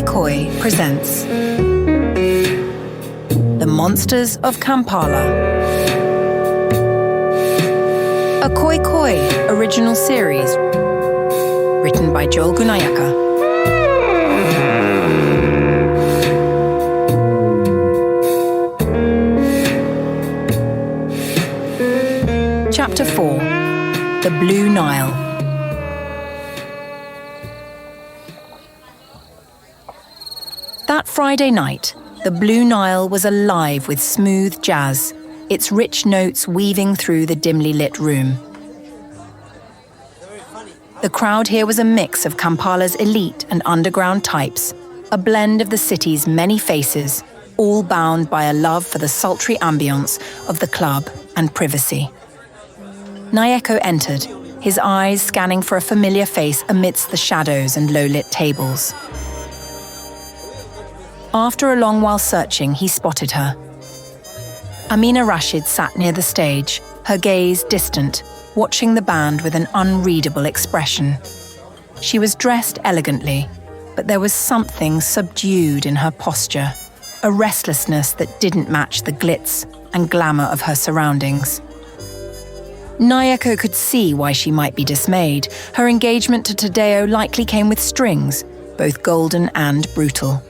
Koi presents The Monsters of Kampala. A Koi original series written by Joel Gunayaka. Chapter 4. The Blue Nile. That Friday night, the Blue Nile was alive with smooth jazz, its rich notes weaving through the dimly lit room. The crowd here was a mix of Kampala's elite and underground types, a blend of the city's many faces, all bound by a love for the sultry ambience of the club and privacy. Nyeko entered, his eyes scanning for a familiar face amidst the shadows and low-lit tables. After a long while searching, he spotted her. Amina Rashid sat near the stage, her gaze distant, watching the band with an unreadable expression. She was dressed elegantly, but there was something subdued in her posture, a restlessness that didn't match the glitz and glamour of her surroundings. Nyeko could see why she might be dismayed. Her engagement to Tadeo likely came with strings, both golden and brutal.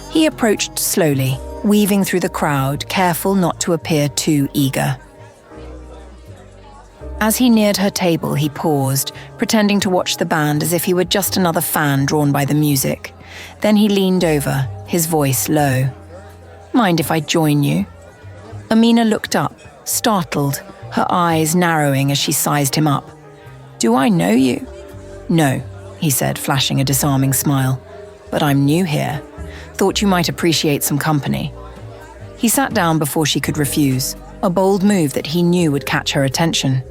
He approached slowly, weaving through the crowd, careful not to appear too eager. As he neared her table, he paused, pretending to watch the band as if he were just another fan drawn by the music. Then he leaned over, his voice low. "Mind if I join you?" Amina looked up, startled, her eyes narrowing as she sized him up. "Do I know you?" "No," he said, flashing a disarming smile. "But I'm new here. Thought you might appreciate some company." He sat down before she could refuse, a bold move that he knew would catch her attention.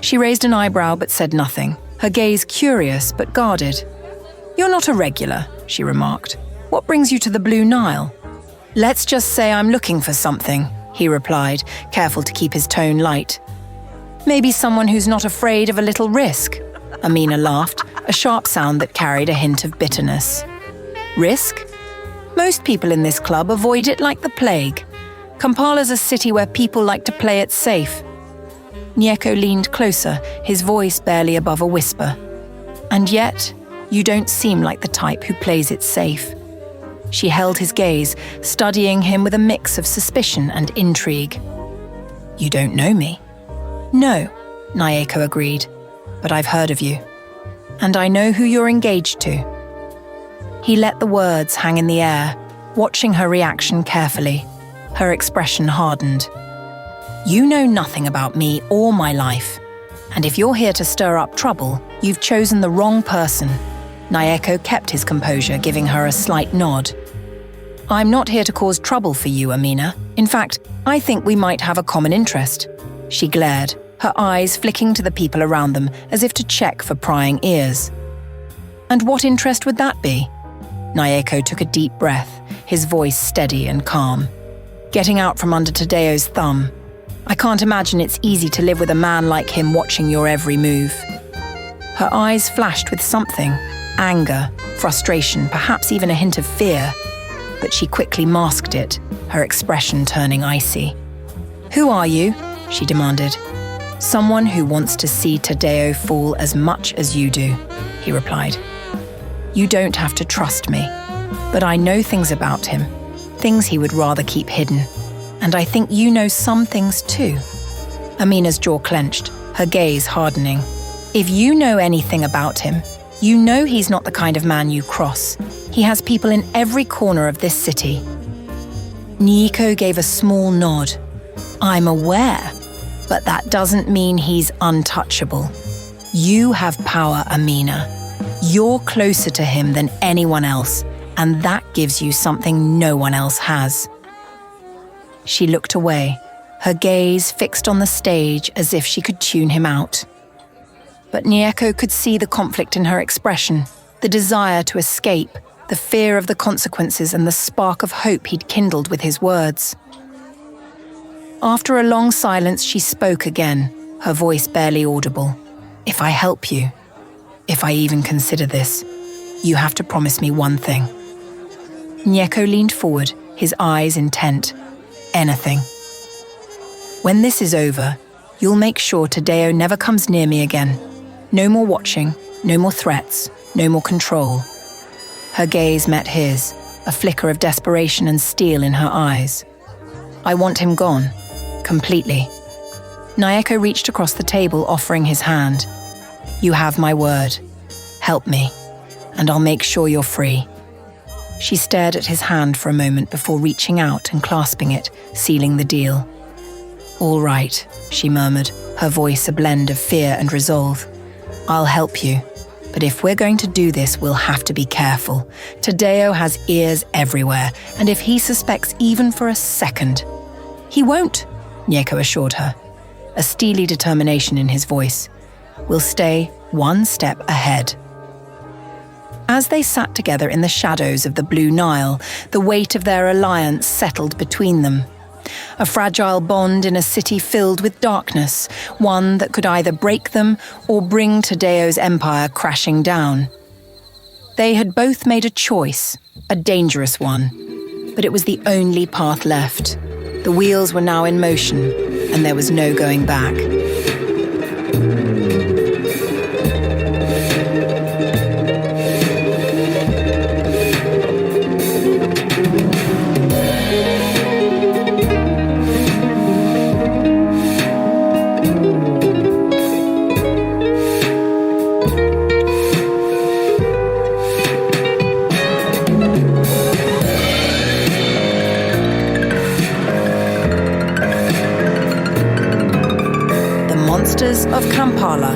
She raised an eyebrow but said nothing, her gaze curious but guarded. "You're not a regular," she remarked. "What brings you to the Blue Nile?" "Let's just say I'm looking for something," he replied, careful to keep his tone light. "Maybe someone who's not afraid of a little risk." Amina laughed, a sharp sound that carried a hint of bitterness. "Risk? Most people in this club avoid it like the plague. Kampala's a city where people like to play it safe." Nyeko leaned closer, his voice barely above a whisper. "And yet, you don't seem like the type who plays it safe." She held his gaze, studying him with a mix of suspicion and intrigue. "You don't know me?" "No," Nyeko agreed, "but I've heard of you. And I know who you're engaged to." He let the words hang in the air, watching her reaction carefully. Her expression hardened. "You know nothing about me or my life. And if you're here to stir up trouble, you've chosen the wrong person." Nyeko kept his composure, giving her a slight nod. "I'm not here to cause trouble for you, Amina. In fact, I think we might have a common interest." She glared, her eyes flicking to the people around them as if to check for prying ears. "And what interest would that be?" Nyeko took a deep breath, his voice steady and calm. "Getting out from under Tadeo's thumb. I can't imagine it's easy to live with a man like him watching your every move." Her eyes flashed with something, anger, frustration, perhaps even a hint of fear. But she quickly masked it, her expression turning icy. "Who are you?" she demanded. "Someone who wants to see Tadeo fall as much as you do," he replied. "You don't have to trust me, but I know things about him, things he would rather keep hidden. And I think you know some things too." Amina's jaw clenched, her gaze hardening. "If you know anything about him, you know he's not the kind of man you cross. He has people in every corner of this city." Nyeko gave a small nod. "I'm aware, but that doesn't mean he's untouchable. You have power, Amina. You're closer to him than anyone else, and that gives you something no one else has." She looked away, her gaze fixed on the stage as if she could tune him out. But Nyeko could see the conflict in her expression, the desire to escape, the fear of the consequences and the spark of hope he'd kindled with his words. After a long silence, she spoke again, her voice barely audible. "If I help you, if I even consider this, You have to promise me one thing." Nyeko leaned forward, his eyes intent. "Anything." "When this is over, you'll make sure Tadeo never comes near me again. No more watching, no more threats, no more control." Her gaze met his, a flicker of desperation and steel in her eyes. "I want him gone, completely." Nyeko reached across the table, offering his hand. "You have my word. Help me, and I'll make sure you're free." She stared at his hand for a moment before reaching out and clasping it, sealing the deal. "All right," she murmured, her voice a blend of fear and resolve. "I'll help you, but if we're going to do this, we'll have to be careful. Tadeo has ears everywhere, and if he suspects even for a second—" "He won't," Nyeko assured her, a steely determination in his voice. "We'll stay one step ahead." As they sat together in the shadows of the Blue Nile, the weight of their alliance settled between them. A fragile bond in a city filled with darkness, one that could either break them or bring Tadeo's empire crashing down. They had both made a choice, a dangerous one, but it was the only path left. The wheels were now in motion, and there was no going back. Monsters of Kampala